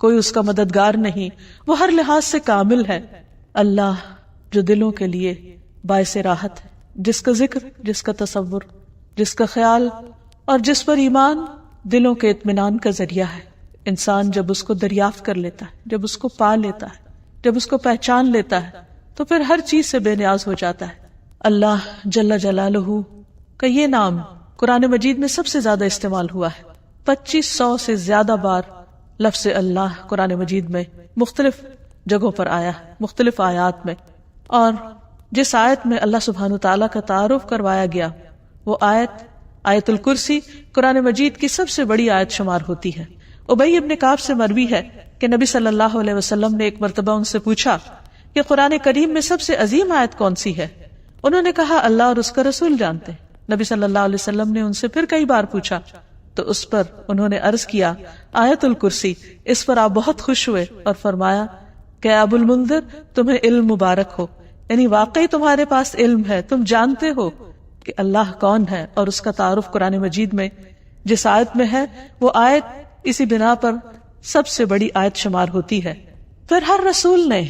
کوئی اس کا مددگار نہیں، وہ ہر لحاظ سے کامل ہے۔ اللہ جو دلوں کے لیے باعث راحت ہے، جس کا ذکر، جس کا تصور، جس کا خیال اور جس پر ایمان دلوں کے اطمینان کا ذریعہ ہے۔ انسان جب اس کو دریافت کر لیتا ہے، جب اس کو پا لیتا ہے، جب اس کو پہچان لیتا ہے تو پھر ہر چیز سے بے نیاز ہو جاتا ہے۔ اللہ جل جلالہ کا یہ نام قرآن مجید میں سب سے زیادہ استعمال ہوا ہے۔ 2500 سے زیادہ بار لفظ اللہ قرآن مجید میں مختلف جگہوں پر آیا ہے، مختلف آیات میں، اور جس آیت میں اللہ سبحانہ تعالیٰ کا تعارف کروایا گیا وہ آیت الکرسی قرآن مجید کی سب سے بڑی آیت شمار ہوتی ہے۔ ابی ابن کعب سے مروی ہے کہ نبی صلی اللہ علیہ وسلم نے ایک مرتبہ ان سے پوچھا کہ قرآن کریم میں سب سے عظیم آیت کون سی ہے؟ انہوں نے کہا اللہ اور اس کا رسول جانتے ہیں۔ نبی صلی اللہ علیہ وسلم نے ان سے پھر کئی بار پوچھا تو اس پر انہوں نے عرض کیا آیت الکرسی۔ اس پر آپ بہت خوش ہوئے اور فرمایا کہ ابو المنذر تمہیں علم مبارک ہو، یعنی واقعی تمہارے پاس علم ہے، تم جانتے ہو کہ اللہ کون ہے، اور اس کا تعارف قرآن مجید میں جس آیت میں ہے وہ آیت اسی بنا پر سب سے بڑی آیت شمار ہوتی ہے۔ پھر ہر رسول نے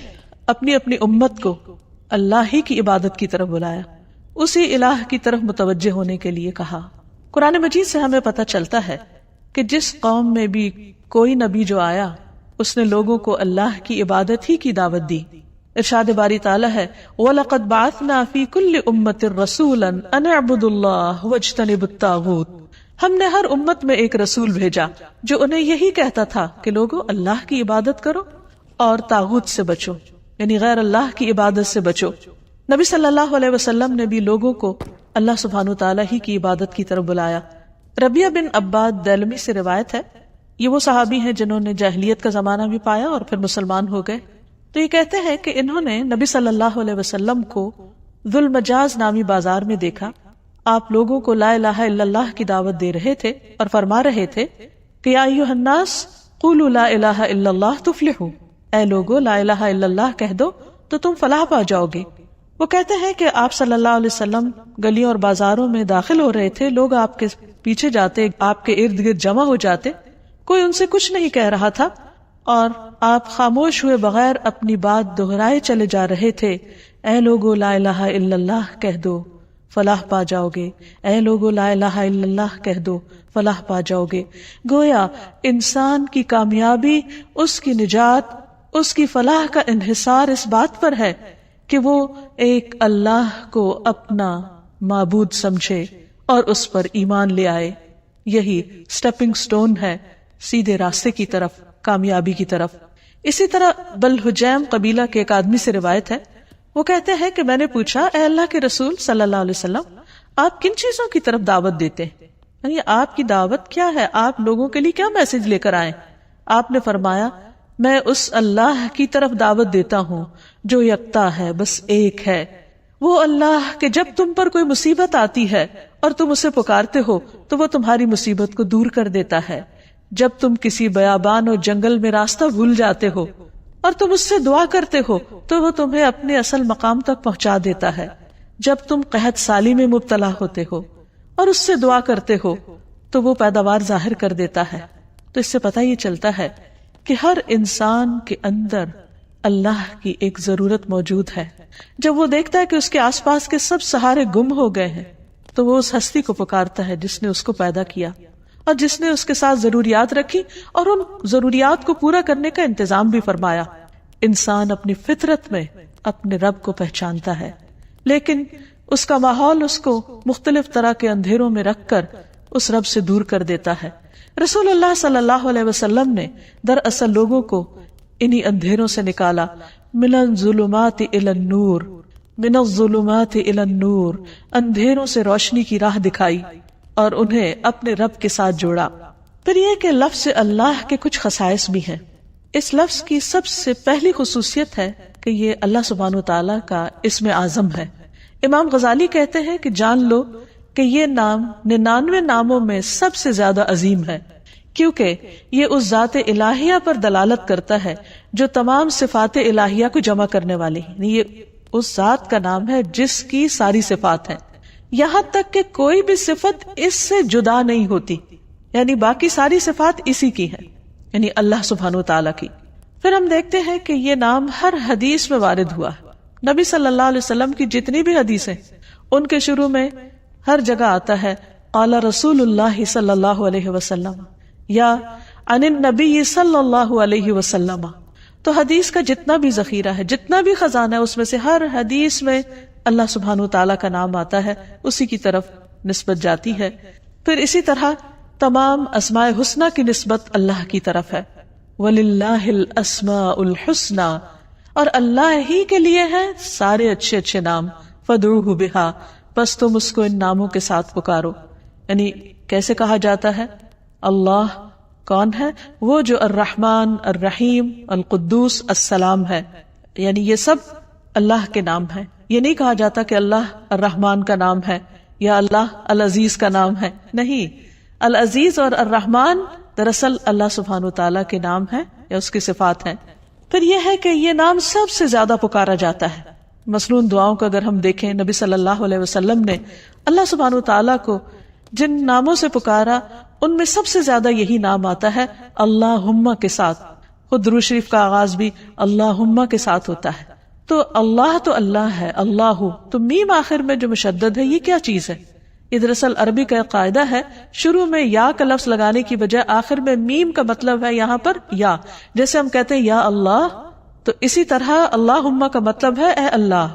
اپنی اپنی امت کو اللہ ہی کی عبادت کی طرف بلایا، اسی الہ کی طرف متوجہ ہونے کے لیے کہا۔ قرآن مجید سے ہمیں پتہ چلتا ہے کہ جس قوم میں بھی کوئی نبی جو آیا اس نے لوگوں کو اللہ کی عبادت ہی کی دعوت دی۔ ارشاد باری تعالیٰ ہے وَلَقَدْ بَعَثْنَا فِي كُلِّ أُمَّةٍ رَسُولًا أَنِ اعْبُدُوا اللَّهَ وَاجْتَنِبُوا الطَّاغُوتَ۔ ہم نے ہر امت میں ایک رسول بھیجا جو انہیں یہی کہتا تھا کہ لوگوں اللہ کی عبادت کرو اور طاغوت سے بچو، یعنی غیر اللہ کی عبادت سے بچو۔ نبی صلی اللہ علیہ وسلم نے بھی لوگوں کو اللہ سبحانہ تعالیٰ ہی کی عبادت کی طرف بلایا۔ ربیہ بن عباد دیلمی سے روایت ہے، یہ وہ صحابی ہیں جنہوں نے جاہلیت کا زمانہ بھی پایا اور پھر مسلمان ہو گئے۔ تو یہ کہتے ہیں کہ انہوں نے نبی صلی اللہ علیہ وسلم کو ذوالمجاز نامی بازار میں دیکھا، آپ لوگوں کو لا الہ الا اللہ کی دعوت دے رہے تھے اور فرما رہے تھے کہ یا ایھا الناس قولوا لا الہ الا اللہ تفلحوا، اے لوگو لا الہ الا اللہ کہہ دو تو تم فلاح پا جاؤ گے۔ وہ کہتے ہیں کہ آپ صلی اللہ علیہ وسلم گلیوں اور بازاروں میں داخل ہو رہے تھے، لوگ آپ کے پیچھے جاتے، آپ کے ارد گرد جمع ہو جاتے، کوئی ان سے کچھ نہیں کہہ رہا تھا اور آپ خاموش ہوئے بغیر اپنی بات دہرائے چلے جا رہے تھے، اے لوگو لا الہ الا اللہ کہہ دو فلاح پا جاؤ گے، اے لوگو لا الہ الا اللہ کہہ دو فلاح پا جاؤ گے۔ گویا انسان کی کامیابی، اس کی نجات، اس کی فلاح کا انحصار اس بات پر ہے کہ وہ ایک اللہ کو اپنا معبود سمجھے اور اس پر ایمان لے آئے۔ یہی سٹیپنگ سٹون ہے سیدھے راستے کی طرف، کامیابی کی طرف۔ اسی طرح بلحجیم قبیلہ کے ایک آدمی سے روایت ہے، وہ کہتے ہیں کہ میں نے پوچھا اے اللہ کے رسول صلی اللہ علیہ وسلم آپ کن چیزوں کی طرف دعوت دیتے ہیں، یعنی آپ کی دعوت کیا ہے، آپ لوگوں کے لیے کیا میسج لے کر آئے؟ آپ نے فرمایا میں اس اللہ کی طرف دعوت دیتا ہوں جو یکتا ہے، بس ایک ہے، وہ اللہ کہ جب تم پر کوئی مصیبت آتی ہے اور تم اسے پکارتے ہو تو وہ تمہاری مصیبت کو دور کر دیتا ہے، جب تم کسی بیابان اور جنگل میں راستہ بھول جاتے ہو اور تم اس سے دعا کرتے ہو تو وہ تمہیں اپنے اصل مقام تک پہنچا دیتا ہے، جب تم قحط سالی میں مبتلا ہوتے ہو اور اس سے دعا کرتے ہو تو وہ پیداوار ظاہر کر دیتا ہے۔ تو اس سے پتہ یہ چلتا ہے کہ ہر انسان کے اندر اللہ کی ایک ضرورت موجود ہے۔ جب وہ دیکھتا ہے کہ اس کے آس پاس کے سب سہارے گم ہو گئے ہیں تو وہ اس ہستی کو پکارتا ہے جس نے اس کو پیدا کیا اور جس نے اس کے ساتھ ضروریات رکھی اور ان ضروریات کو پورا کرنے کا انتظام بھی فرمایا۔ انسان اپنی فطرت میں اپنے رب کو پہچانتا ہے، لیکن اس کا ماحول اس کو مختلف طرح کے اندھیروں میں رکھ کر اس رب سے دور کر دیتا ہے۔ رسول اللہ صلی اللہ علیہ وسلم نے دراصل لوگوں کو انہی اندھیروں سے نکالا، من الظلمات الی النور، من الظلمات الی النور، اندھیروں سے روشنی کی راہ دکھائی اور انہیں اپنے رب کے ساتھ جوڑا۔ پھر یہ کہ لفظ اللہ کے کچھ خصائص بھی ہیں۔ اس لفظ کی سب سے پہلی خصوصیت ہے کہ یہ اللہ سبحانہ وتعالی کا اسم اعظم ہے۔ امام غزالی کہتے ہیں کہ جان لو کہ یہ نام 99 ناموں میں سب سے زیادہ عظیم ہے، کیونکہ یہ اس ذات الہیہ پر دلالت کرتا ہے جو تمام صفات الہیہ کو جمع کرنے والی ہے۔ یہ اس ذات کا نام ہے جس کی ساری صفات ہیں، یہاں تک کہ کوئی بھی صفت اس سے جدا نہیں ہوتی، یعنی باقی ساری صفات اسی کی ہیں۔ یعنی اللہ سبحانہ و تعالیٰ کی. پھر ہم دیکھتے ہیں کہ یہ نام ہر حدیث میں وارد ہوا ہے. نبی صلی اللہ علیہ وسلم کی جتنی بھی حدیثیں ان کے شروع میں ہر جگہ آتا ہے قال رسول اللہ صلی اللہ علیہ وسلم یا عن النبی صلی اللہ علیہ وسلم. تو حدیث کا جتنا بھی ذخیرہ ہے، جتنا بھی خزانہ ہے، اس میں سے ہر حدیث میں اللہ سبحانہ وتعالیٰ کا نام آتا ہے، اسی کی طرف نسبت جاتی ہے. پھر اسی طرح تمام اسماء حسنہ کی نسبت اللہ کی طرف ہے. وَلِلَّهِ الْأَسْمَاءُ الْحُسْنَى، اور اللہ ہی کے لیے ہیں سارے اچھے اچھے نام. فَادْعُوهُ بِهَا، بس تم اس کو ان ناموں کے ساتھ پکارو. یعنی کیسے کہا جاتا ہے؟ اللہ کون ہے؟ وہ جو الرحمن، الرحیم، القدوس، السلام ہے. یعنی یہ سب اللہ کے نام ہیں. یہ نہیں کہا جاتا کہ اللہ الرحمن کا نام ہے یا اللہ العزیز کا نام ہے. نہیں، العزیز اور الرحمن دراصل اللہ سبحانہ وتعالیٰ کے نام ہیں یا اس کی صفات ہیں. پھر یہ ہے کہ یہ نام سب سے زیادہ پکارا جاتا ہے. مثلاً دعاؤں کو اگر ہم دیکھیں، نبی صلی اللہ علیہ وسلم نے اللہ سبحانہ وتعالیٰ کو جن ناموں سے پکارا ان میں سب سے زیادہ یہی نام آتا ہے اللہم کے ساتھ. خود درود شریف کا آغاز بھی اللہم کے ساتھ ہوتا ہے. تو اللہ ہے، اللہ. تو میم آخر میں جو مشدد ہے، یہ کیا چیز ہے؟ یہ دراصل عربی کا ایک قاعدہ ہے، شروع میں یا کا لفظ لگانے کی بجائے آخر میں میم کا مطلب ہے یہاں پر یا. جیسے ہم کہتے ہیں یا اللہ، تو اسی طرح اللہم کا مطلب ہے اے اللہ.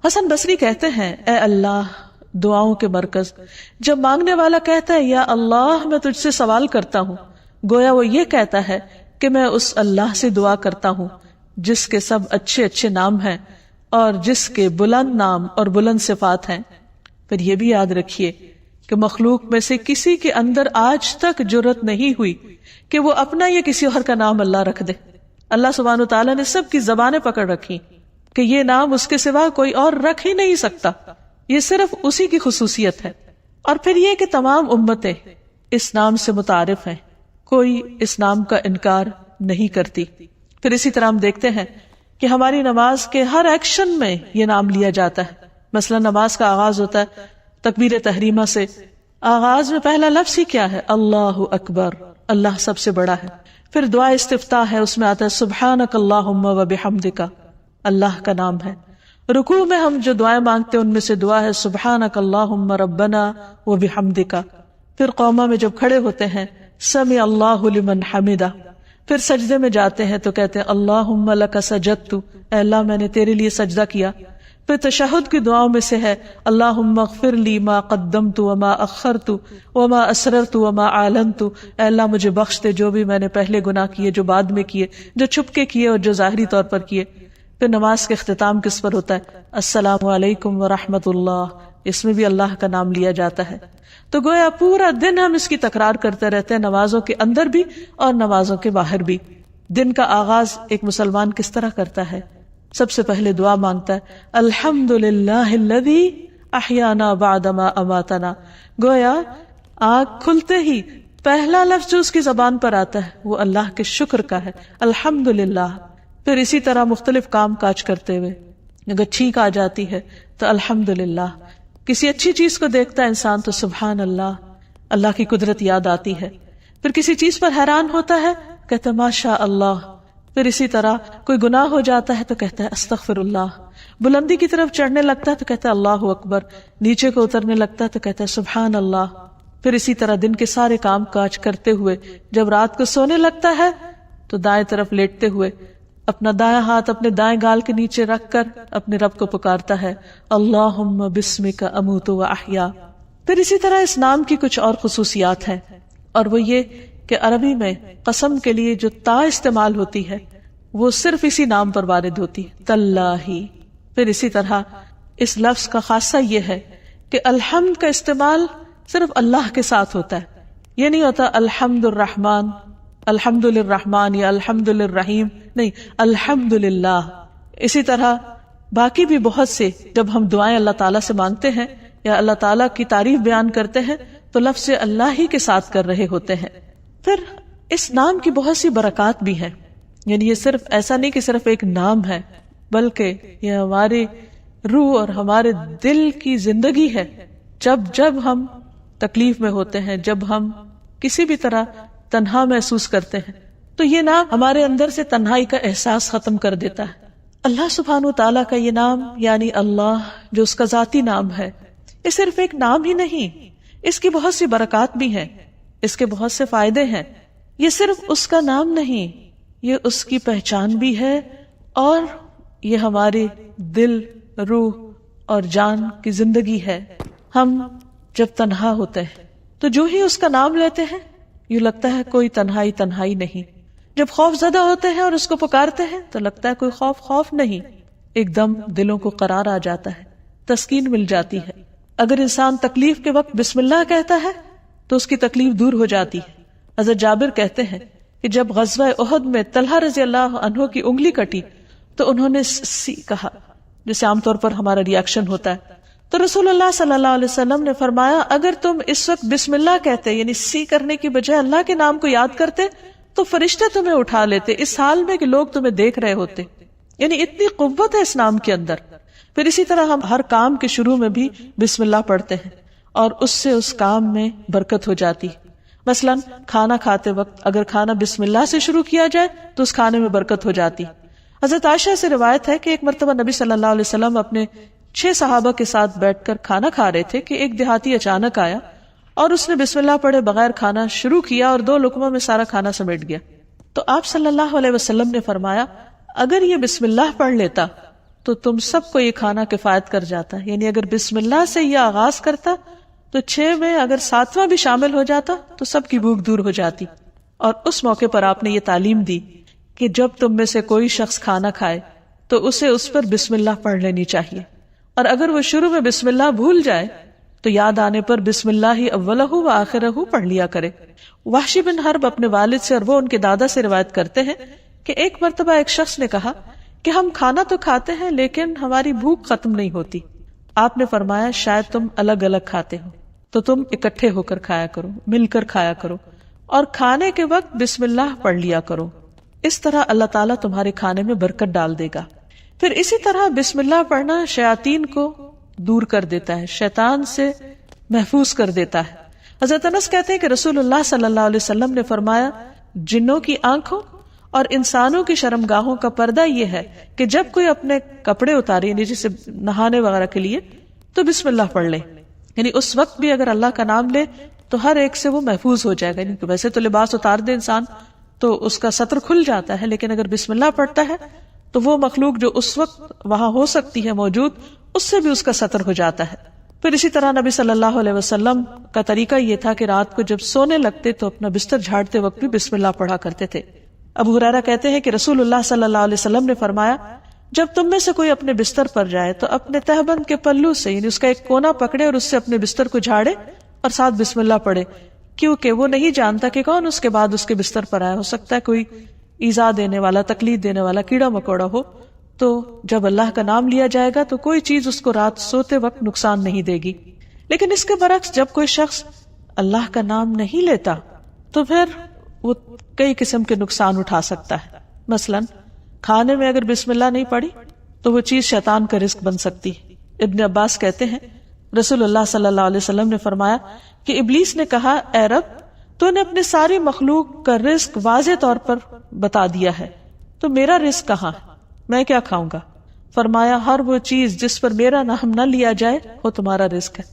حسن بصری کہتے ہیں اے اللہ دعاؤں کے مرکز. جب مانگنے والا کہتا ہے یا اللہ میں تجھ سے سوال کرتا ہوں، گویا وہ یہ کہتا ہے کہ میں اس اللہ سے دعا کرتا ہوں جس کے سب اچھے اچھے نام ہیں اور جس کے بلند نام اور بلند صفات ہیں. پھر یہ بھی یاد رکھیے کہ مخلوق میں سے کسی کے اندر آج تک جرت نہیں ہوئی کہ وہ اپنا یا کسی اور کا نام اللہ رکھ دے. اللہ سبحانہ وتعالیٰ نے سب کی زبانیں پکڑ رکھی کہ یہ نام اس کے سوا کوئی اور رکھ ہی نہیں سکتا، یہ صرف اسی کی خصوصیت ہے. اور پھر یہ کہ تمام امتیں اس نام سے متعارف ہیں، کوئی اس نام کا انکار نہیں کرتی. پھر اسی طرح ہم دیکھتے ہیں کہ ہماری نماز کے ہر ایکشن میں یہ نام لیا جاتا ہے. مثلا نماز کا آغاز ہوتا ہے تکبیر تحریمہ سے. آغاز میں پہلا لفظ ہی کیا ہے؟ اللہ اکبر، اللہ سب سے بڑا ہے. پھر دعا استفتاح ہے، اس میں آتا ہے سبحانک اللہم و بحمدک، اللہ کا نام ہے. رکوع میں ہم جو دعائیں مانگتے ہیں ان میں سے دعا ہے سبحانک اللہم ربنا و بحمدک. پھر قومہ میں جب کھڑے ہوتے ہیں سمع اللہ لمن حمدہ. پھر سجدے میں جاتے ہیں تو کہتے ہیں اللہم لک سجدت، اے اللہ میں نے تیرے لیے سجدہ کیا. پھر تشہد کی دعاؤں میں سے ہے اللہم اغفر لی ما قدمت وما اخرت وما اسررت وما اعلنت، اے اللہ مجھے بخش دے جو بھی میں نے پہلے گناہ کیے، جو بعد میں کیے، جو چھپ کے کیے اور جو ظاہری طور پر کیے. پھر نماز کے اختتام کس پر ہوتا ہے؟ السلام علیکم ورحمۃ اللہ. اس میں بھی اللہ کا نام لیا جاتا ہے. تو گویا پورا دن ہم اس کی تکرار کرتے رہتے ہیں، نمازوں کے اندر بھی اور نمازوں کے باہر بھی. دن کا آغاز ایک مسلمان کس طرح کرتا ہے؟ سب سے پہلے دعا مانگتا ہے الحمدللہ الذی احیانا بعدما اماتنا. گویا آنکھ کھلتے ہی پہلا لفظ جو اس کی زبان پر آتا ہے وہ اللہ کے شکر کا ہے، الحمدللہ. پھر اسی طرح مختلف کام کاج کرتے ہوئے اگر چھینک آ جاتی ہے تو الحمدللہ. کسی اچھی چیز کو دیکھتا ہے انسان تو سبحان اللہ، اللہ کی قدرت یاد آتی ہے. پھر کسی چیز پر حیران ہوتا ہے کہتا ہے ماشاء اللہ. پھر اسی طرح کوئی گناہ ہو جاتا ہے تو کہتا ہے استغفر اللہ. بلندی کی طرف چڑھنے لگتا ہے تو کہتا ہے اللہ اکبر. نیچے کو اترنے لگتا ہے تو کہتا ہے سبحان اللہ. پھر اسی طرح دن کے سارے کام کاج کرتے ہوئے جب رات کو سونے لگتا ہے تو دائیں طرف لیٹتے ہوئے اپنا دائیں ہاتھ اپنے دائیں گال کے نیچے رکھ کر اپنے رب کو پکارتا ہے اللہم بسمک اموت و احیا. پھر اسی طرح اس نام کی کچھ اور خصوصیات ہیں، اور وہ یہ کہ عربی میں قسم کے لیے جو تا استعمال ہوتی ہے وہ صرف اسی نام پر وارد ہوتی ہے، تاللہ. پھر اسی طرح اس لفظ کا خاصہ یہ ہے کہ الحمد کا استعمال صرف اللہ کے ساتھ ہوتا ہے. یہ نہیں ہوتا الحمد الرحمن، الحمد للرحمن یا الحمد للرحیم، نہیں، الحمد للہ. اسی طرح باقی بھی بہت سے جب ہم دعائیں اللہ تعالیٰ سے مانگتے ہیں یا اللہ تعالیٰ کی تعریف بیان کرتے ہیں تو لفظ اللہ ہی کے ساتھ کر رہے ہوتے ہیں. پھر اس نام کی بہت سی برکات بھی ہیں. یعنی یہ صرف ایسا نہیں کہ صرف ایک نام ہے، بلکہ یہ ہماری روح اور ہمارے دل کی زندگی ہے. جب ہم تکلیف میں ہوتے ہیں، جب ہم کسی بھی طرح تنہا محسوس کرتے ہیں تو یہ نام ہمارے اندر سے تنہائی کا احساس ختم کر دیتا ہے. اللہ سبحانہ و تعالیٰ کا یہ نام یعنی اللہ جو اس کا ذاتی نام ہے، یہ صرف ایک نام ہی نہیں، اس کی بہت سی برکات بھی ہیں، اس کے بہت سے فائدے ہیں. یہ صرف اس کا نام نہیں، یہ اس کی پہچان بھی ہے، اور یہ ہمارے دل، روح اور جان کی زندگی ہے. ہم جب تنہا ہوتے ہیں تو جو ہی اس کا نام لیتے ہیں یوں لگتا ہے کوئی تنہائی نہیں. جب خوف زدہ ہوتے ہیں اور اس کو پکارتے ہیں تو لگتا ہے کوئی خوف نہیں. ایک دم دلوں کو قرار آ جاتا ہے، تسکین مل جاتی ہے. اگر انسان تکلیف کے وقت بسم اللہ کہتا ہے تو اس کی تکلیف دور ہو جاتی ہے. حضرت جابر کہتے ہیں کہ جب غزوہ احد میں طلحہ رضی اللہ عنہ کی انگلی کٹی تو انہوں نے سی کہا، جسے عام طور پر ہمارا ریاکشن ہوتا ہے. تو رسول اللہ صلی اللہ علیہ وسلم نے فرمایا اگر تم اس وقت بسم اللہ کہتے یعنی سی کرنے کی بجائے اللہ کے نام کو یاد کرتے تو فرشتے تمہیں اٹھا لیتے اس حال میں کہ لوگ تمہیں دیکھ رہے ہوتے. یعنی اتنی قوت ہے اس نام کے اندر. پھر اسی طرح ہم ہر کام کے شروع میں بھی بسم اللہ پڑھتے ہیں اور اس سے اس کام میں برکت ہو جاتی. مثلا کھانا کھاتے وقت اگر کھانا بسم اللہ سے شروع کیا جائے تو اس کھانے میں برکت ہو جاتی. حضرت عائشہ سے روایت ہے کہ ایک مرتبہ نبی صلی اللہ علیہ وسلم اپنے 6 صحابہ کے ساتھ بیٹھ کر کھانا کھا رہے تھے کہ ایک دیہاتی اچانک آیا اور اس نے بسم اللہ پڑھے بغیر کھانا شروع کیا اور 2 لقموں میں سارا کھانا سمیٹ گیا. تو آپ صلی اللہ علیہ وسلم نے فرمایا اگر یہ بسم اللہ پڑھ لیتا تو تم سب کو یہ کھانا کفایت کر جاتا. یعنی اگر بسم اللہ سے یہ آغاز کرتا تو 6 میں اگر 7واں بھی شامل ہو جاتا تو سب کی بھوک دور ہو جاتی. اور اس موقع پر آپ نے یہ تعلیم دی کہ جب تم میں سے کوئی شخص کھانا کھائے تو اسے اس پر بسم اللہ پڑھ لینی چاہیے، اور اگر وہ شروع میں بسم اللہ بھول جائے تو یاد آنے پر بسم اللہ اولہ و آخرہ پڑھ لیا کرے. وحشی بن حرب اپنے والد سے اور وہ ان کے دادا سے روایت کرتے ہیں کہ ایک مرتبہ ایک شخص نے کہا کہ ہم کھانا تو کھاتے ہیں لیکن ہماری بھوک ختم نہیں ہوتی. آپ نے فرمایا شاید تم الگ الگ کھاتے ہو تو تم اکٹھے ہو کر کھایا کرو، مل کر کھایا کرو، اور کھانے کے وقت بسم اللہ پڑھ لیا کرو. اس طرح اللہ تعالیٰ تمہارے کھانے میں برکت ڈال دے گا. پھر اسی طرح بسم اللہ پڑھنا شیاطین کو دور کر دیتا ہے، شیطان سے محفوظ کر دیتا ہے. حضرت انس کہتے ہیں کہ رسول اللہ صلی اللہ علیہ وسلم نے فرمایا جنوں کی آنکھوں اور انسانوں کی شرمگاہوں کا پردہ یہ ہے کہ جب کوئی اپنے کپڑے اتارے یعنی جسے نہانے وغیرہ کے لیے تو بسم اللہ پڑھ لے. یعنی اس وقت بھی اگر اللہ کا نام لے تو ہر ایک سے وہ محفوظ ہو جائے گا. یعنی ویسے تو لباس اتار دے انسان تو اس کا ستر کھل جاتا ہے، لیکن اگر بسم اللہ پڑھتا ہے تو وہ مخلوق جو اس وقت وہاں ہو سکتی ہے موجود اس سے بھی اس کا ستر ہو جاتا ہے. پھر اسی طرح نبی صلی اللہ علیہ وسلم کا طریقہ یہ تھا کہ رات کو جب سونے لگتے تو اپنا بستر جھاڑتے وقت بھی بسم اللہ پڑھا کرتے تھے. ابو ہریرہ کہتے ہیں کہ رسول اللہ صلی اللہ علیہ وسلم نے فرمایا جب تم میں سے کوئی اپنے بستر پر جائے تو اپنے تہبند کے پلو سے یعنی اس کا ایک کونا پکڑے اور اس سے اپنے بستر کو جھاڑے اور ساتھ بسم اللہ پڑھے، کیونکہ وہ نہیں جانتا کہ کون اس کے بعد اس کے بستر پر آیا. ہو سکتا ہے کوئی ایذا دینے والا، تکلیف دینے والا کیڑا مکوڑا ہو. تو جب اللہ کا نام لیا جائے گا تو کوئی چیز اس کو رات سوتے وقت نقصان نہیں دے گی. لیکن اس کے برعکس جب کوئی شخص اللہ کا نام نہیں لیتا تو پھر وہ کئی قسم کے نقصان اٹھا سکتا ہے. مثلا کھانے میں اگر بسم اللہ نہیں پڑھی تو وہ چیز شیطان کا رزق بن سکتی ہے. ابن عباس کہتے ہیں رسول اللہ صلی اللہ علیہ وسلم نے فرمایا کہ ابلیس نے کہا اے رب تو نے اپنے ساری مخلوق کا رزق واضح طور پر بتا دیا ہے، تو میرا رزق کہاں ہے، میں کیا کھاؤں گا؟ فرمایا ہر وہ چیز جس پر میرا نام نہ لیا جائے وہ تمہارا رزق ہے.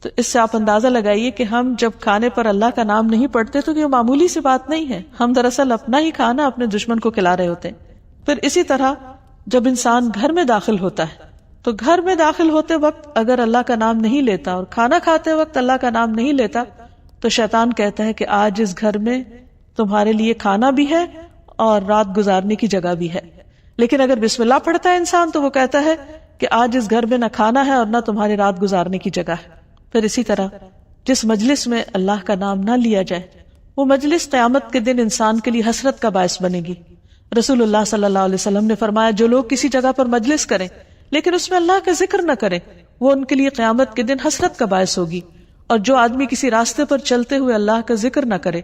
تو اس سے آپ اندازہ لگائیے کہ ہم جب کھانے پر اللہ کا نام نہیں پڑھتے تو یہ معمولی سی بات نہیں ہے، ہم دراصل اپنا ہی کھانا اپنے دشمن کو کھلا رہے ہوتے ہیں. پھر اسی طرح جب انسان گھر میں داخل ہوتا ہے تو گھر میں داخل ہوتے وقت اگر اللہ کا نام نہیں لیتا اور کھانا کھاتے وقت اللہ کا نام نہیں لیتا تو شیطان کہتا ہے کہ آج اس گھر میں تمہارے لیے کھانا بھی ہے اور رات گزارنے کی جگہ بھی ہے. لیکن اگر بسم اللہ پڑھتا ہے انسان تو وہ کہتا ہے کہ آج اس گھر میں نہ کھانا ہے اور نہ تمہاری رات گزارنے کی جگہ ہے. پھر اسی طرح جس مجلس میں اللہ کا نام نہ لیا جائے وہ مجلس قیامت کے دن انسان کے لیے حسرت کا باعث بنے گی. رسول اللہ صلی اللہ علیہ وسلم نے فرمایا جو لوگ کسی جگہ پر مجلس کریں لیکن اس میں اللہ کا ذکر نہ کریں وہ ان کے لیے قیامت کے دن حسرت کا باعث ہوگی. اور جو آدمی کسی راستے پر چلتے ہوئے اللہ کا ذکر نہ کرے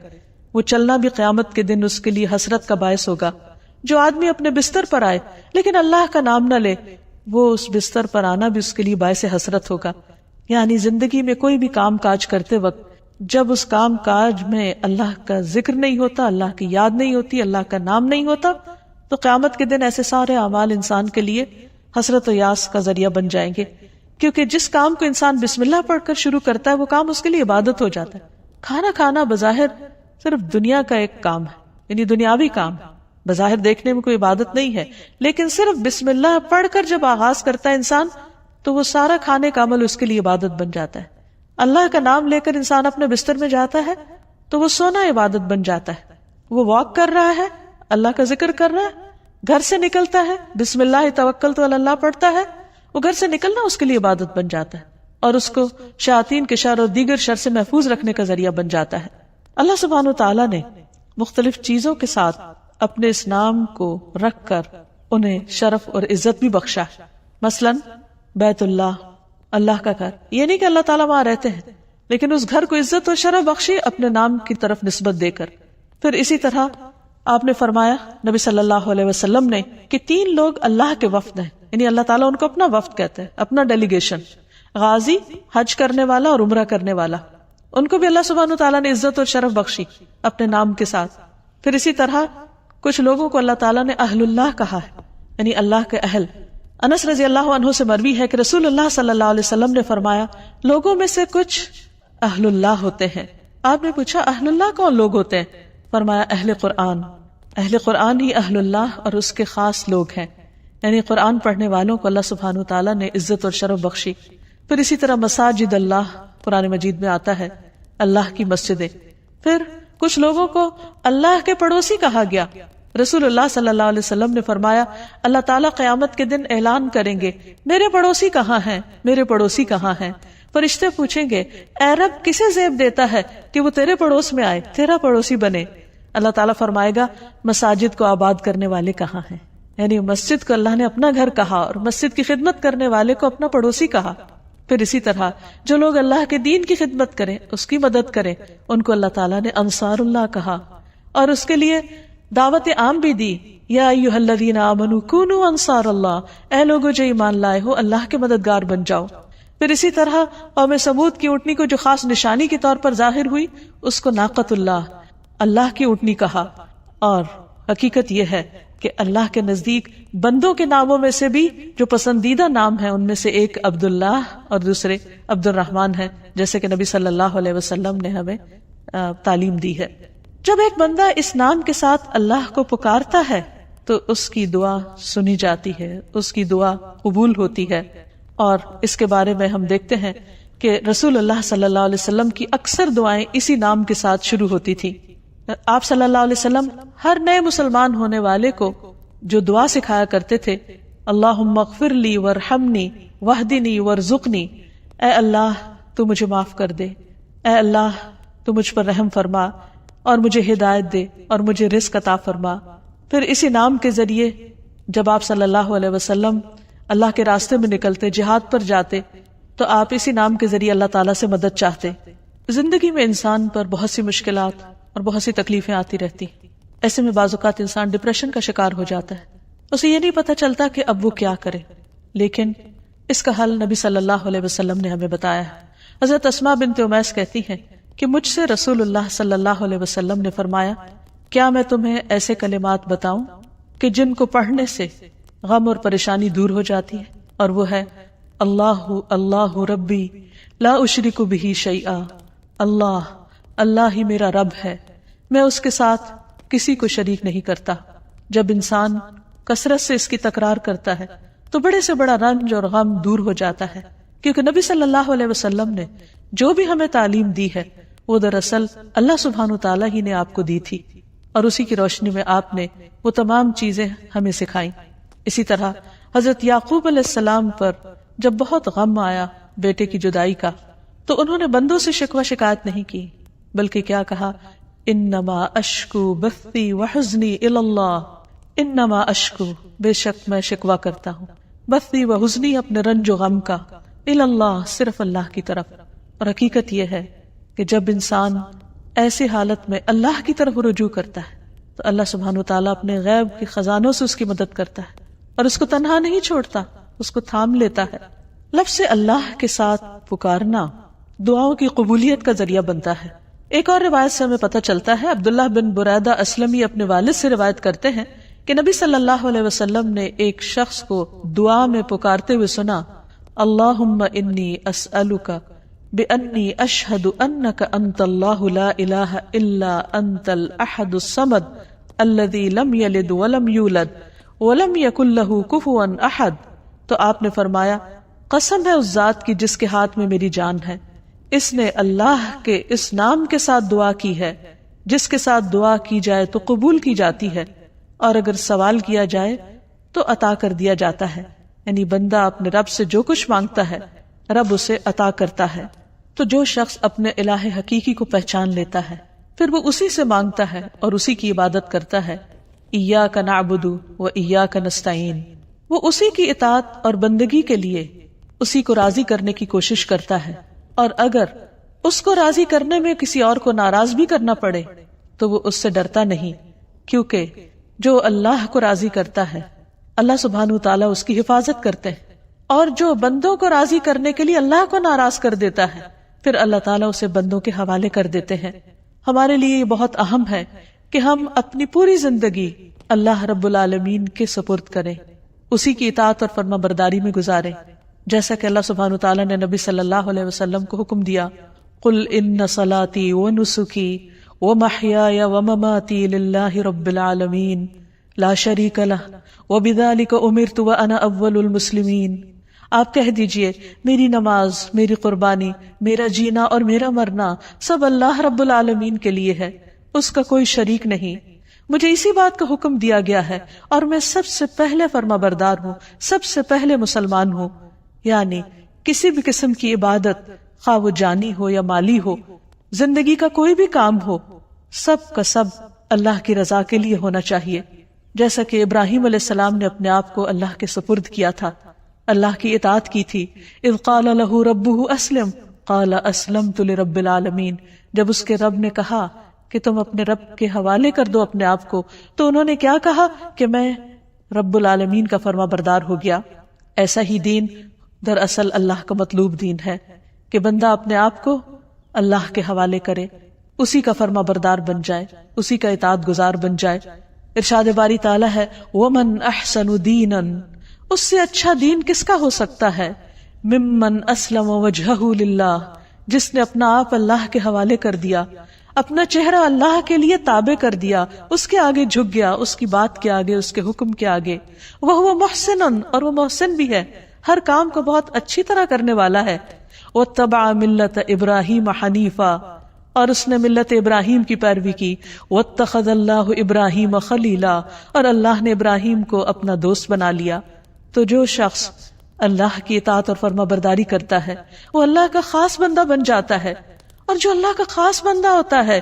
وہ چلنا بھی قیامت کے دن اس کے لیے حسرت کا باعث ہوگا. جو آدمی اپنے بستر پر آئے لیکن اللہ کا نام نہ لے وہ اس بستر پر آنا بھی اس کے لیے باعث حسرت ہوگا. یعنی زندگی میں کوئی بھی کام کاج کرتے وقت جب اس کام کاج میں اللہ کا ذکر نہیں ہوتا، اللہ کی یاد نہیں ہوتی، اللہ کا نام نہیں ہوتا، تو قیامت کے دن ایسے سارے اعمال انسان کے لیے حسرت و یاس کا ذریعہ بن جائیں گے. کیونکہ جس کام کو انسان بسم اللہ پڑھ کر شروع کرتا ہے وہ کام اس کے لیے عبادت ہو جاتا ہے. کھانا کھانا بظاہر صرف دنیا کا ایک کام ہے، یعنی دنیاوی کام ہے، بظاہر دیکھنے میں کوئی عبادت نہیں ہے، لیکن صرف بسم اللہ پڑھ کر جب آغاز کرتا ہے انسان تو وہ سارا کھانے کا عمل اس کے لیے عبادت بن جاتا ہے. اللہ کا نام لے کر انسان اپنے بستر میں جاتا ہے تو وہ سونا عبادت بن جاتا ہے. وہ واک کر رہا ہے، اللہ کا ذکر کر رہا ہے، گھر سے نکلتا ہے بسم اللہ توکلت علی اللہ پڑھتا ہے، وہ گھر سے نکلنا اس کے لیے عبادت بن جاتا ہے اور اس کو شیاطین کے شر اور دیگر شر سے محفوظ رکھنے کا ذریعہ بن جاتا ہے. اللہ سبحانہ وتعالی نے مختلف چیزوں کے ساتھ اپنے اس نام کو رکھ کر انہیں شرف اور عزت بھی بخشا. مثلا بیت اللہ، اللہ کا گھر، یہ نہیں کہ اللہ تعالیٰ وہاں رہتے ہیں، لیکن اس گھر کو عزت اور شرف بخشی اپنے نام کی طرف نسبت دے کر. پھر اسی طرح آپ نے فرمایا نبی صلی اللہ علیہ وسلم نے کہ 3 لوگ اللہ کے وفد ہیں، یعنی اللہ تعالیٰ ان کو اپنا وفد کہتے ہیں، اپنا ڈیلیگیشن. غازی، حج کرنے والا اور عمرہ کرنے والا، ان کو بھی اللہ سبحانہ تعالیٰ نے عزت اور شرف بخشی اپنے نام کے ساتھ. پھر اسی طرح کچھ لوگوں کو اللہ تعالیٰ نے اہل اللہ کہا ہے، یعنی اللہ کے اہل. انس رضی اللہ عنہ سے مروی ہے کہ رسول اللہ صلی اللہ علیہ وسلم نے فرمایا لوگوں میں سے کچھ اہل اللہ ہوتے ہیں. آپ نے پوچھا اہل اللہ کون لوگ ہوتے ہیں؟ فرمایا اہل قرآن. اہل قرآن ہی اہل اللہ اور اس کے خاص لوگ ہیں، یعنی قرآن پڑھنے والوں کو اللہ سبحانہ تعالیٰ نے عزت اور شرف بخشی. پھر اسی طرح مساجد اللہ قرآن مجید میں آتا ہے، اللہ کی مسجدیں. پھر کچھ لوگوں کو اللہ کے پڑوسی کہا گیا. رسول اللہ صلی اللہ علیہ وسلم نے فرمایا اللہ تعالیٰ قیامت کے دن اعلان کریں گے میرے پڑوسی کہاں ہیں، میرے پڑوسی کہاں ہیں. فرشتے پوچھیں گے اے رب کسے زیب دیتا ہے کہ وہ تیرے پڑوس میں آئے، تیرا پڑوسی بنے. اللہ تعالیٰ فرمائے گا مساجد کو آباد کرنے والے کہاں ہیں، یعنی مسجد کو اللہ نے اپنا گھر کہا اور مسجد کی خدمت کرنے والے کو اپنا پڑوسی کہا. پھر اسی طرح جو لوگ اللہ کے دین کی خدمت کریں، اس کی مدد کریں، ان کو اللہ تعالیٰ نے انصار اللہ کہا اور اس کے لیے دعوت عام بھی دی. یا ایھا الذین آمنوا کونوا انصار اللہ، اے لوگو جو ایمان لائے ہو اللہ کے مددگار بن جاؤ. پھر اسی طرح قوم سمود کی اونٹنی کو جو خاص نشانی کے طور پر ظاہر ہوئی اس کو ناقۃ اللہ، اللہ کی اونٹنی کہا. اور حقیقت یہ ہے کہ اللہ کے نزدیک بندوں کے ناموں میں سے بھی جو پسندیدہ نام ہیں ان میں سے ایک عبداللہ اور دوسرے عبد الرحمن ہیں، جیسے کہ نبی صلی اللہ علیہ وسلم نے ہمیں تعلیم دی ہے. جب ایک بندہ اس نام کے ساتھ اللہ کو پکارتا ہے تو اس کی دعا سنی جاتی ہے، اس کی دعا قبول ہوتی ہے. اور اس کے بارے میں ہم دیکھتے ہیں کہ رسول اللہ صلی اللہ علیہ وسلم کی اکثر دعائیں اسی نام کے ساتھ شروع ہوتی تھی. آپ صلی اللہ علیہ وسلم ہر نئے مسلمان ہونے والے کو جو دعا سکھایا کرتے تھے اللہم اغفر لی وارحمنی واہدنی وارزقنی، اے اللہ تو مجھے معاف کر دے، اے اللہ تو مجھ پر رحم فرما اور مجھے ہدایت دے اور مجھے رزق عطا فرما. پھر اسی نام کے ذریعے جب آپ صلی اللہ علیہ وسلم اللہ کے راستے میں نکلتے، جہاد پر جاتے، تو آپ اسی نام کے ذریعے اللہ تعالیٰ سے مدد چاہتے. زندگی میں انسان پر بہت سی مشکلات اور بہت سی تکلیفیں آتی رہتی. ایسے میں بعض اوقات انسان ڈپریشن کا شکار ہو جاتا ہے، اسے یہ نہیں پتہ چلتا کہ اب وہ کیا کرے. لیکن اس کا حل نبی صلی اللہ علیہ وسلم نے ہمیں بتایا ہے. حضرت اسماء بنت امیس کہتی ہیں کہ مجھ سے رسول اللہ صلی اللہ علیہ وسلم نے فرمایا کیا میں تمہیں ایسے کلمات بتاؤں کہ جن کو پڑھنے سے غم اور پریشانی دور ہو جاتی ہے، اور وہ ہے اللہ اللہ ربی لا اشرک بہ شیئا، اللہ اللہ ہی میرا رب ہے، میں اس کے ساتھ کسی کو شریک نہیں کرتا. جب انسان کثرت سے اس کی تکرار کرتا ہے تو بڑے سے بڑا رنج اور غم دور ہو جاتا ہے، کیونکہ نبی صلی اللہ علیہ وسلم نے جو بھی ہمیں تعلیم دی ہے وہ دراصل اللہ سبحانہ تعالیٰ ہی نے آپ کو دی تھی، اور اسی کی روشنی میں آپ نے وہ تمام چیزیں ہمیں سکھائیں. اسی طرح حضرت یعقوب علیہ السلام پر جب بہت غم آیا بیٹے کی جدائی کا تو انہوں نے بندوں سے شکوہ شکایت نہیں کی، بلکہ کیا کہا انما اشکو بثی وحزنی الی اللہ، انما اشکو بے شک میں شکوہ کرتا ہوں، بثی وحزنی اپنے رنج و غم کا، الی اللہ صرف اللہ کی طرف. اور حقیقت یہ ہے کہ جب انسان ایسی حالت میں اللہ کی طرف رجوع کرتا ہے تو اللہ سبحانہ تعالیٰ اپنے غیب کے خزانوں سے اس کی مدد کرتا ہے اور اس کو تنہا نہیں چھوڑتا، اس کو تھام لیتا ہے. لفظ اللہ کے ساتھ پکارنا دعاؤں کی قبولیت کا ذریعہ بنتا ہے۔ ایک اور روایت سے ہمیں پتہ چلتا ہے، عبداللہ بن بریدہ اسلمی اپنے والد سے روایت کرتے ہیں کہ نبی صلی اللہ علیہ وسلم نے ایک شخص کو دعا میں پکارتے ہوئے سنا، اللہم انی اسألک بأنی اشہد انک انت اللہ لا الہ الا انت الاحد الصمد الذی لم یلد ولم یولد ولم یکن لہ کفوا احد۔ تو آپ نے فرمایا، قسم ہے اس ذات کی جس کے ہاتھ میں میری جان ہے، اس نے اللہ کے اس نام کے ساتھ دعا کی ہے جس کے ساتھ دعا کی جائے تو قبول کی جاتی ہے، اور اگر سوال کیا جائے تو عطا کر دیا جاتا ہے۔ یعنی بندہ اپنے رب سے جو کچھ مانگتا ہے رب اسے عطا کرتا ہے۔ تو جو شخص اپنے الہ حقیقی کو پہچان لیتا ہے پھر وہ اسی سے مانگتا ہے اور اسی کی عبادت کرتا ہے، ایاک نعبد و ایاک نستعین، وہ اسی کی اطاعت اور بندگی کے لیے اسی کو راضی کرنے کی کوشش کرتا ہے، اور اگر اس کو راضی کرنے میں کسی اور کو ناراض بھی کرنا پڑے تو وہ اس سے ڈرتا نہیں، کیونکہ جو اللہ کو راضی کرتا ہے اللہ سبحانہ وتعالی اس کی حفاظت کرتے ہیں، اور جو بندوں کو راضی کرنے کے لیے اللہ کو ناراض کر دیتا ہے پھر اللہ تعالیٰ اسے بندوں کے حوالے کر دیتے ہیں۔ ہمارے لیے یہ بہت اہم ہے کہ ہم اپنی پوری زندگی اللہ رب العالمین کے سپرد کریں، اسی کی اطاعت اور فرما برداری میں گزاریں، جیسا کہ اللہ سبحانہ وتعالیٰ نے نبی صلی اللہ علیہ وسلم کو حکم دیا، قل ان صلاتی ونسکی ومحیای ومماتی للہ رب العالمین لا شریک لہ وبذلک امرت وانا اول المسلمین۔ آپ کہہ دیجئے، میری نماز، میری قربانی، میرا جینا اور میرا مرنا سب اللہ رب العالمین کے لیے ہے، اس کا کوئی شریک نہیں، مجھے اسی بات کا حکم دیا گیا ہے اور میں سب سے پہلے فرما بردار ہوں، سب سے پہلے مسلمان ہوں۔ یعنی کسی بھی قسم کی عبادت، خواہ وہ جانی ہو یا مالی ہو، زندگی کا کوئی بھی کام ہو، سب کا سب اللہ کی رضا کے لیے ہونا چاہیے، جیسا کہ ابراہیم علیہ السلام نے اپنے آپ کو اللہ کے سپرد کیا تھا، اللہ کی اطاعت کی تھی۔ اذ قال لہ ربہ اسلم قال اسلمت لرب العالمین، جب اس کے رب نے کہا کہ تم اپنے رب کے حوالے کر دو اپنے آپ کو، تو انہوں نے کیا کہا کہ میں رب العالمین کا فرما بردار ہو گیا۔ ایسا ہی دین دراصل اللہ کا مطلوب دین ہے کہ بندہ اپنے آپ کو اللہ کے حوالے کرے، اسی کا فرما بردار بن جائے، اسی کا اطاعت گزار بن جائے۔ ارشاد باری تعالی ہے، وَمَنْ أَحْسَنُ دِينًا، اس سے اچھا دین کس کا ہو سکتا ہے، ممن اسلم وجہہ للہ، جس نے اپنا آپ اللہ کے حوالے کر دیا، اپنا چہرہ اللہ کے لیے تابع کر دیا، اس کے آگے جھک گیا، اس کی بات کے آگے، اس کے حکم کے آگے، وَهُوَ مُحْسِنٌ، اور وہ محسن بھی ہے، ہر کام کو بہت اچھی طرح کرنے والا ہے۔ وَاتَّبَعَ مِلَّةَ إِبْرَاهِيمَ حَنِيفًا، اور اس نے ملت ابراہیم کی پیروی کی۔ وَاتَّخَذَ اللَّهُ إِبْرَاهِيمَ خَلِيلًا، اور اللہ نے ابراہیم کو اپنا دوست بنا لیا۔ تو جو شخص اللہ کی اطاعت اور فرما برداری کرتا ہے وہ اللہ کا خاص بندہ بن جاتا ہے، اور جو اللہ کا خاص بندہ ہوتا ہے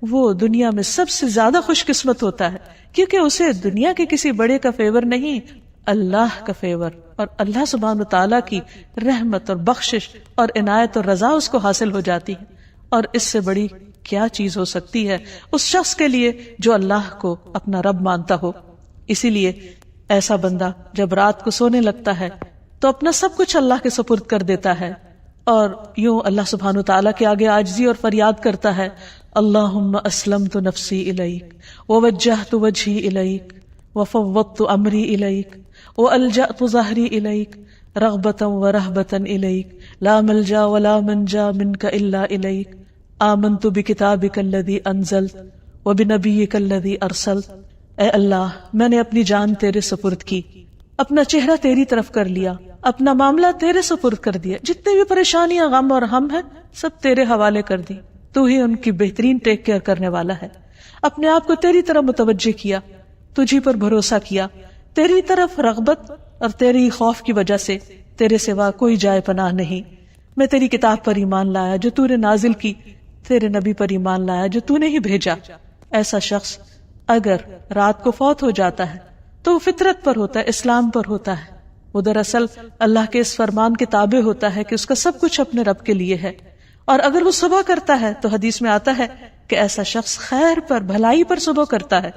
وہ دنیا میں سب سے زیادہ خوش قسمت ہوتا ہے، کیونکہ اسے دنیا کے کسی بڑے کا فیور نہیں، اللہ کا فیور اور اللہ سبحانہ تعالیٰ کی رحمت اور بخشش اور عنایت اور رضا اس کو حاصل ہو جاتی ہے۔ اور اس سے بڑی کیا چیز ہو سکتی ہے اس شخص کے لیے جو اللہ کو اپنا رب مانتا ہو۔ اسی لیے ایسا بندہ جب رات کو سونے لگتا ہے تو اپنا سب کچھ اللہ کے سپرد کر دیتا ہے، اور یوں اللہ سبحانہ تعالیٰ کے آگے عاجزی اور فریاد کرتا ہے، اللہم اسلمت نفسی الیک ووجہت وجہی الیک وفوضت امری الیک والجأت ظہری الیک رغبتا ورہبتا الیک لا ملجا ولا منجا منک الا الیک آمنت بکتابک الذی انزلت وبنبیک الذی ارسلت۔ اے اللہ، میں نے اپنی جان تیرے سپرد کی، اپنا چہرہ تیری طرف کر لیا، اپنا معاملہ تیرے سپرد کر دیا، جتنے بھی پریشانیاں، غم اور ہم ہیں سب تیرے حوالے کر دی، تو ہی ان کی بہترین ٹیک کیئر کرنے والا ہے۔ اپنے آپ کو تیری طرف متوجہ کیا، تجھی پر بھروسہ کیا، تیری طرف رغبت اور تیری خوف کی وجہ سے تیرے سوا کوئی جائے پناہ نہیں۔ میں تیری کتاب پر ایمان لایا جو تو نے نازل کی، تیرے نبی پر ایمان لایا جو تو نے ہی بھیجا۔ ایسا شخص اگر رات کو فوت ہو جاتا ہے تو وہ فطرت پر ہوتا ہے، اسلام پر ہوتا ہے، وہ دراصل اللہ کے اس فرمان کے تابع ہوتا ہے کہ اس کا سب کچھ اپنے رب کے لیے ہے۔ اور اگر وہ صبح کرتا ہے تو حدیث میں آتا ہے کہ ایسا شخص خیر پر، بھلائی پر صبح کرتا ہے۔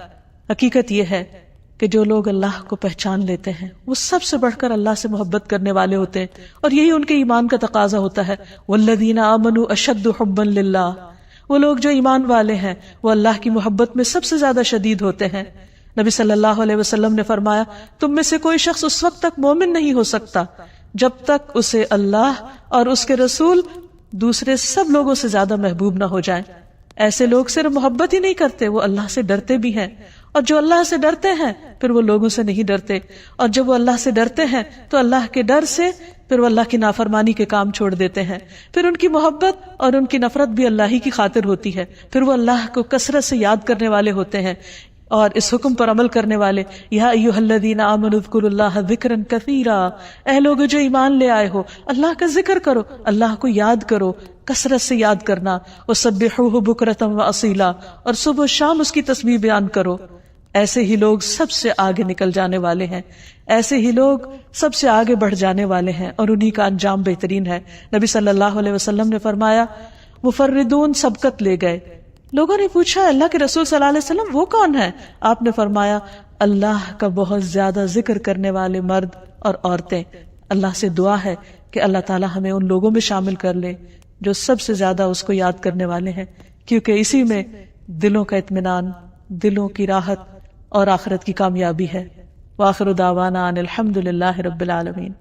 حقیقت یہ ہے کہ جو لوگ اللہ کو پہچان لیتے ہیں وہ سب سے بڑھ کر اللہ سے محبت کرنے والے ہوتے ہیں، اور یہی ان کے ایمان کا تقاضا ہوتا ہے. والذین آمنوا اشد حبا للہ، وہ لوگ جو ایمان والے ہیں وہ اللہ کی محبت میں سب سے زیادہ شدید ہوتے ہیں. نبی صلی اللہ علیہ وسلم نے فرمایا تم میں سے کوئی شخص اس وقت تک مومن نہیں ہو سکتا جب تک اسے اللہ اور اس کے رسول دوسرے سب لوگوں سے زیادہ محبوب نہ ہو جائیں. ایسے لوگ صرف محبت ہی نہیں کرتے، وہ اللہ سے ڈرتے بھی ہیں، اور جو اللہ سے ڈرتے ہیں پھر وہ لوگوں سے نہیں ڈرتے، اور جب وہ اللہ سے ڈرتے ہیں تو اللہ کے ڈر سے پھر وہ اللہ کی نافرمانی کے کام چھوڑ دیتے ہیں. پھر ان کی محبت اور ان کی نفرت بھی اللہ ہی کی خاطر ہوتی ہے. پھر وہ اللہ کو کثرت سے یاد کرنے والے ہوتے ہیں اور اس حکم پر عمل کرنے والے. یا ایھا الذین آمنوا اذکروا اللہ ذکرا کثیرا، اے لوگ جو ایمان لے آئے ہو اللہ کا ذکر کرو، اللہ کو یاد کرو، کثرت سے یاد کرنا. وسبحوہ بکرۃ واصیلا، اور صبح و شام اس کی تسبیح بیان کرو. ایسے ہی لوگ سب سے آگے نکل جانے والے ہیں، ایسے ہی لوگ سب سے آگے بڑھ جانے والے ہیں، اور انہی کا انجام بہترین ہے. نبی صلی اللہ علیہ وسلم نے فرمایا مفردون سبقت لے گئے. لوگوں نے پوچھا اللہ کے رسول صلی اللہ علیہ وسلم وہ کون ہے؟ آپ نے فرمایا اللہ کا بہت زیادہ ذکر کرنے والے مرد اور عورتیں. اللہ سے دعا ہے کہ اللہ تعالی ہمیں ان لوگوں میں شامل کر لے جو سب سے زیادہ اس کو یاد کرنے والے ہیں، کیونکہ اسی میں دلوں کا اطمینان، دلوں کی راحت اور آخرت کی کامیابی ہے. وآخر دعوانا ان الحمد للہ رب العالمین.